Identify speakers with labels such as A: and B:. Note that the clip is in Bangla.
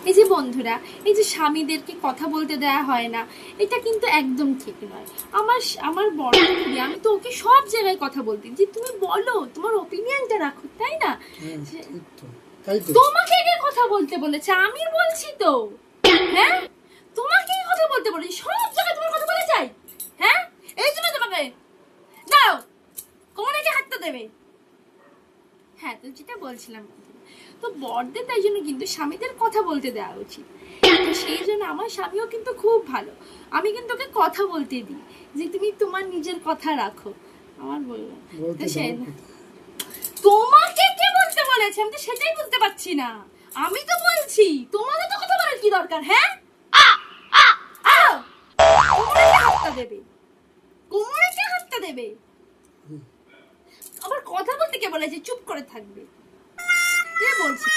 A: এই যে বন্ধুরা, এই যে স্বামীদেরকে কথা বলতে দেওয়া হয় না, এটা কিন্তু একদম ঠিক নয়। আমার বড় দিদি, আমি তো ওকে সব জায়গায় কথা বলতে যে তুমি বলো, তোমার ওপিনিয়নটা রাখো, তাই না? তোমাকে কে কথা বলতে বলেছে? আমি বলছি তো। হ্যাঁ, তোমাকে কথা বলতে বলেছি, সব জায়গায় তোমার কথা বলে চাই। হ্যাঁ, এই জন্য তোমাকে দাও কোমরে কি হাতটা দেবে। হ্যাঁ, তো যেটা বলছিলাম, তো বড়দের তাই জন্য কিন্তু স্বামীদের কথা বলতে দেওয়া উচিত। তো সেই জন্য আমার স্বামীও কিন্তু খুব ভালো, আমি কিন্তু ওকে কথা বলতে দিই যে তুমি তোমার নিজের কথা রাখো। আমার বলবো তো সে, তোমাকে কে বলতে বলেছে? আমি তো সেটাই বুঝতে পারছি না। আমি তো বলছি, তোমাদের তো কথা বলার কি দরকার? হ্যাঁ, কোমরে কে হাতটা দেবে? কোমরে কে হাতটা দেবে? আবার কথা বলতে কে বলেছে? চুপ করে থাকবে কে বলছে?